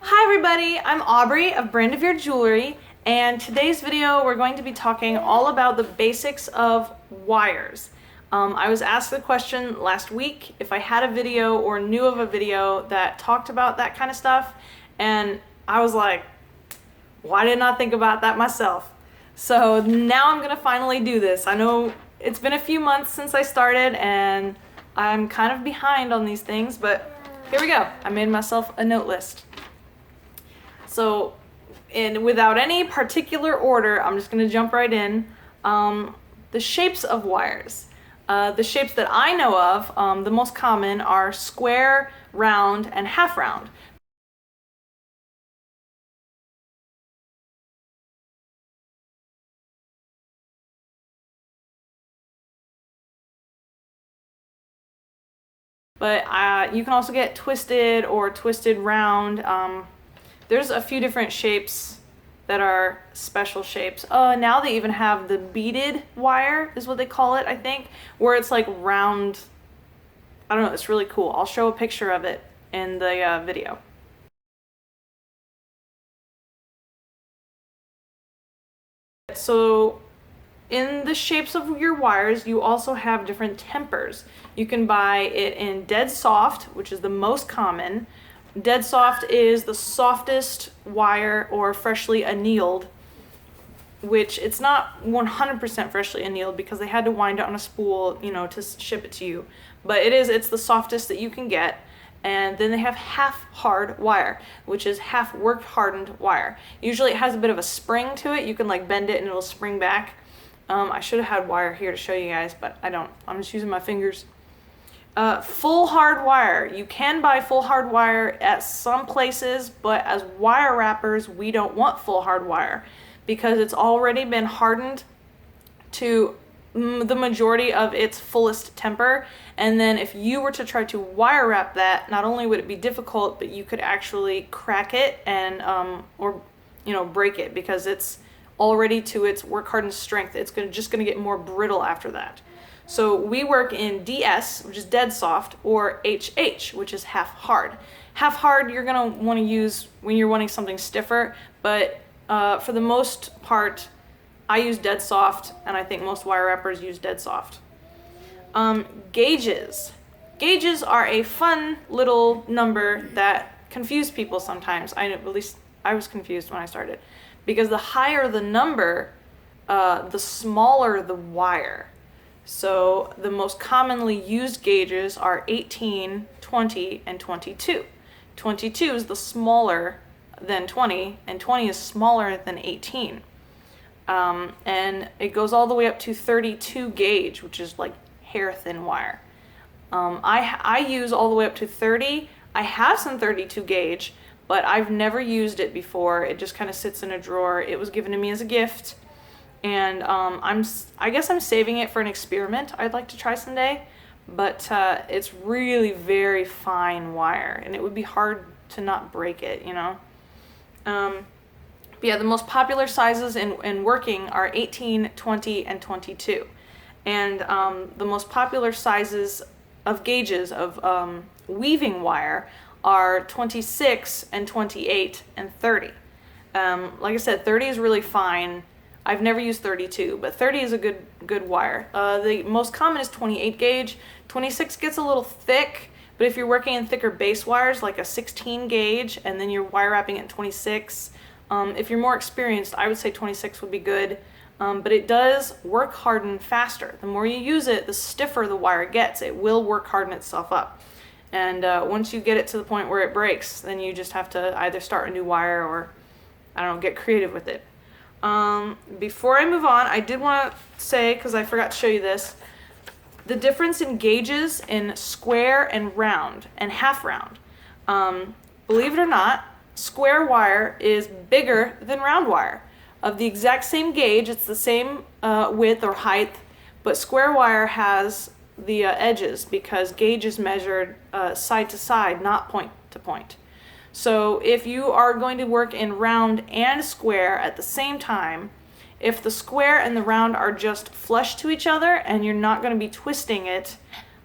Hi everybody, I'm Aubrey of Brand of Your Jewelry, and today's video we're going to be talking all about the basics of wires. I was asked the question last week if I had a video or knew of a video that talked about that kind of stuff, and I was like, why didn't I think about that myself? So now I'm gonna finally do this. I know it's been a few months since I started and I'm kind of behind on these things, but here we go. I made myself a note list. So, without any particular order, I'm just going to jump right in. The shapes of wires. The shapes that I know of, the most common are square, round, and half round. But you can also get twisted or twisted round. There's a few different shapes that are special shapes. Now they even have the beaded wire, is what they call it, I think, where it's like round. I don't know, it's really cool. I'll show a picture of it in the video. So in the shapes of your wires, you also have different tempers. You can buy it in dead soft, which is the most common. Dead soft is the softest wire, or freshly annealed, which it's not 100% freshly annealed because they had to wind it on a spool, to ship it to you. But it's the softest that you can get. And then they have half hard wire, which is half work hardened wire. Usually it has a bit of a spring to it. You can like bend it and it'll spring back. I should have had wire here to show you guys, but I don't. I'm just using my fingers. Full hard wire. You can buy full hard wire at some places, but as wire wrappers, we don't want full hard wire because it's already been hardened to the majority of its fullest temper. And then if you were to try to wire wrap that, not only would it be difficult, but you could actually crack it and or break it because it's already to its work hardened strength. It's just gonna get more brittle after that. So we work in DS, which is dead soft, or HH, which is half hard. Half hard you're gonna want to use when you're wanting something stiffer, but for the most part, I use dead soft, and I think most wire wrappers use dead soft. Gauges. Gauges are a fun little number that confuse people sometimes. At least I was confused when I started, because the higher the number, the smaller the wire. So the most commonly used gauges are 18, 20, and 22. 22 is the smaller than 20, and 20 is smaller than 18. And it goes all the way up to 32 gauge, which is like hair thin wire. I use all the way up to 30. I have some 32 gauge, but I've never used it before. It just kind of sits in a drawer. It was given to me as a gift. And I guess I'm saving it for an experiment I'd like to try someday, but it's really very fine wire, and it would be hard to not break it, But yeah, the most popular sizes in working are 18, 20, and 22. And the most popular sizes of gauges of weaving wire are 26 and 28 and 30. Like I said, 30 is really fine. I've never used 32, but 30 is a good wire. The most common is 28 gauge. 26 gets a little thick, but if you're working in thicker base wires like a 16 gauge and then you're wire wrapping at 26, if you're more experienced, I would say 26 would be good. But it does work harden faster. The more you use it, the stiffer the wire gets. It will work harden itself up. And once you get it to the point where it breaks, then you just have to either start a new wire or, I don't know, get creative with it. Before I move on, I did want to say, because I forgot to show you this, the difference in gauges in square and round and half round. Believe it or not, square wire is bigger than round wire. Of the exact same gauge, it's the same width or height, but square wire has the edges because gauge is measured side to side, not point to point. So if you are going to work in round and square at the same time, if the square and the round are just flush to each other and you're not going to be twisting it,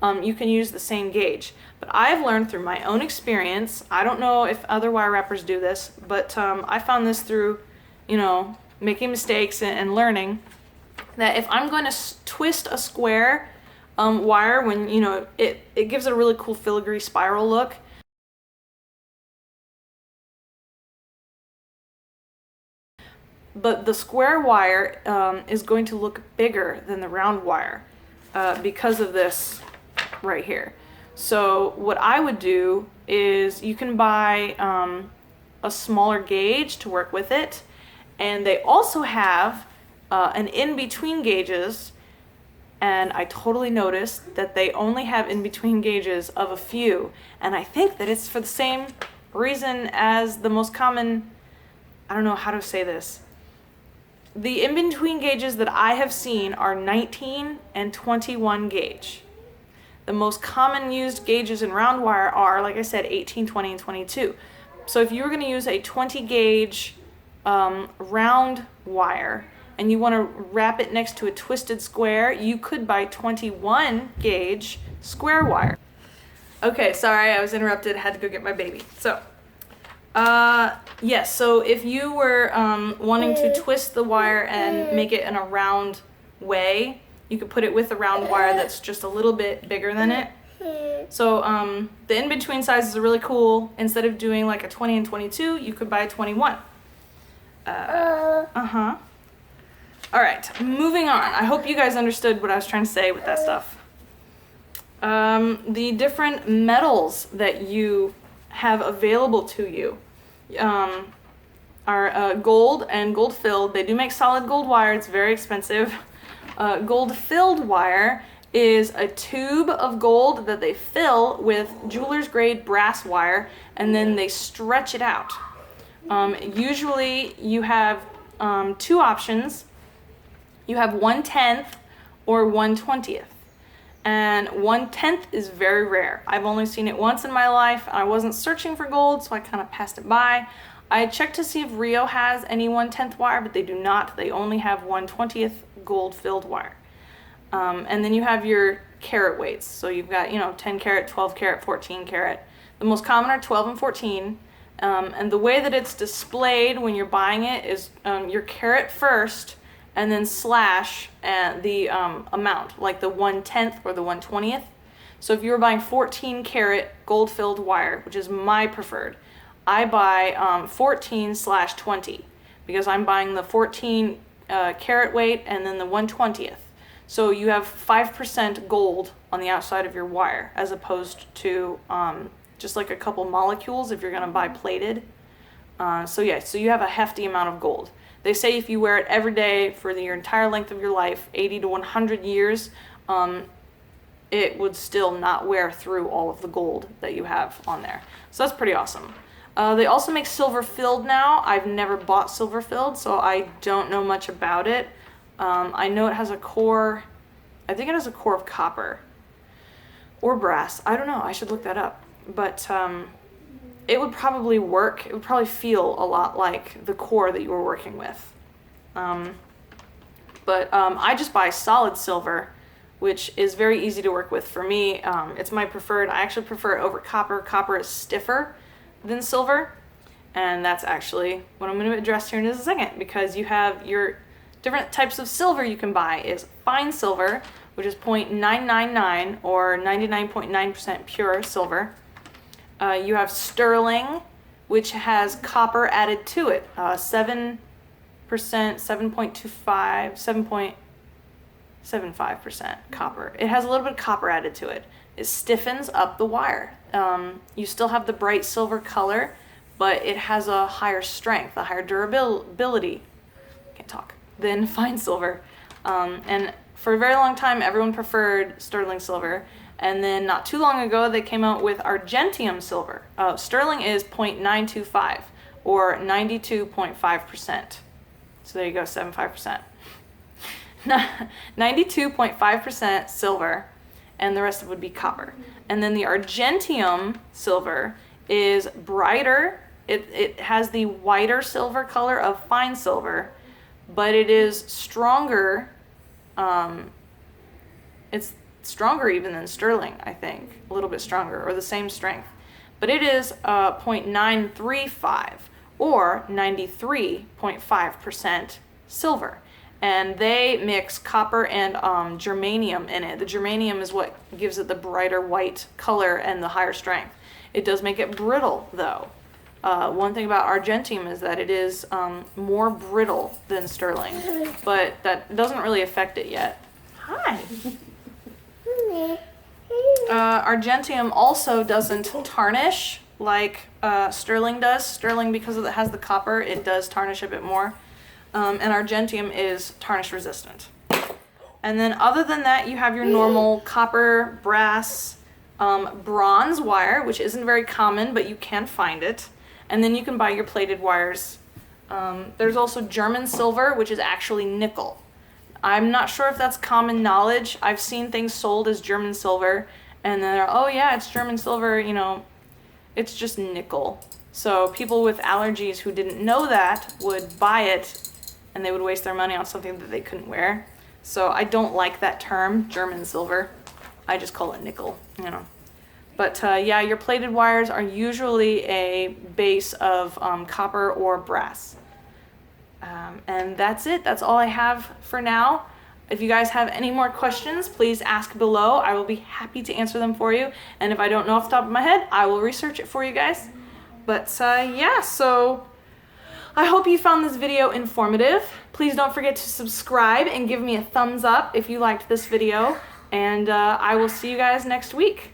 you can use the same gauge. But I've learned through my own experience, I don't know if other wire wrappers do this, but I found this through, making mistakes and learning, that if I'm going to twist a square wire when, it gives it a really cool filigree spiral look. But the square wire is going to look bigger than the round wire because of this right here. So what I would do is you can buy a smaller gauge to work with it. And they also have an in-between gauges. And I totally noticed that they only have in-between gauges of a few. And I think that it's for the same reason as the most common, I don't know how to say this. The in-between gauges that I have seen are 19 and 21 gauge. The most common used gauges in round wire are, like I said, 18, 20, and 22. So if you were going to use a 20 gauge round wire and you want to wrap it next to a twisted square, you could buy 21 gauge square wire. Okay, sorry, I was interrupted. I had to go get my baby. So, yes, so if you were wanting to twist the wire and make it in a round way, you could put it with a round wire that's just a little bit bigger than it. So the in-between sizes are really cool. Instead of doing like a 20 and 22, you could buy a 21. All right, moving on. I hope you guys understood what I was trying to say with that stuff. The different metals that you have available to you are gold and gold filled. They do make solid gold wire. It's very expensive. Gold filled wire is a tube of gold that they fill with jeweler's grade brass wire, and then they stretch it out. Usually you have two options. You have 1/10 or 1/20. And 1/10 is very rare. I've only seen it once in my life. I wasn't searching for gold, so I kind of passed it by. I checked to see if Rio has any 1/10 wire, but they do not. They only have 1/20 gold filled wire. And then you have your carat weights. So you've got, 10 carat, 12 carat, 14 carat. The most common are 12 and 14. And the way that it's displayed when you're buying it is your carat first, and then slash the amount, like the 1/10 or the 1/20. So if you were buying 14 karat gold filled wire, which is my preferred, I buy 14/20 because I'm buying the 14 carat weight and then the 1/20. So you have 5% gold on the outside of your wire, as opposed to just like a couple molecules if you're going to buy plated. So you have a hefty amount of gold. They say if you wear it every day for your entire length of your life, 80 to 100 years, it would still not wear through all of the gold that you have on there. So that's pretty awesome. They also make silver filled now. I've never bought silver filled, so I don't know much about it. I know it has a core, I think it has a core of copper or brass. I don't know, I should look that up. But it would probably work. It would probably feel a lot like the core that you were working with. But I just buy solid silver, which is very easy to work with for me. It's my preferred. I actually prefer it over copper. Copper is stiffer than silver. And that's actually what I'm going to address here in just a second, because you have your different types of silver you can buy is fine silver, which is 0.999 or 99.9% pure silver. You have sterling, which has copper added to it, 7%, 7.25, 7.75% copper. It has a little bit of copper added to it. It stiffens up the wire. You still have the bright silver color, but it has a higher strength, a higher durability, can't talk, than fine silver. And for a very long time, everyone preferred sterling silver. And then not too long ago, they came out with argentium silver. Sterling is 0.925 or 92.5%. So there you go, 75%. 92.5% silver, and the rest of it would be copper. And then the argentium silver is brighter. It has the whiter silver color of fine silver, but it is stronger. It's stronger even than sterling, I think. A little bit stronger, or the same strength. But it is 0.935 or 93.5% silver. And they mix copper and germanium in it. The germanium is what gives it the brighter white color and the higher strength. It does make it brittle, though. One thing about argentium is that it is more brittle than sterling, but that doesn't really affect it yet. Hi. Argentium also doesn't tarnish like sterling does. Sterling, because it has the copper, it does tarnish a bit more. And argentium is tarnish resistant. And then other than that, you have your normal copper, brass, bronze wire, which isn't very common, but you can find it. And then you can buy your plated wires. There's also German silver, which is actually nickel. I'm not sure if that's common knowledge. I've seen things sold as German silver, and then they're, oh yeah, it's German silver, you know, it's just nickel. So people with allergies who didn't know that would buy it, and they would waste their money on something that they couldn't wear. So I don't like that term, German silver. I just call it nickel, you know. But yeah, your plated wires are usually a base of copper or brass. And that's it. That's all I have for now. If you guys have any more questions, please ask below. I will be happy to answer them for you. And if I don't know off the top of my head, I will research it for you guys. But yeah, so I hope you found this video informative. Please don't forget to subscribe and give me a thumbs up if you liked this video. And I will see you guys next week.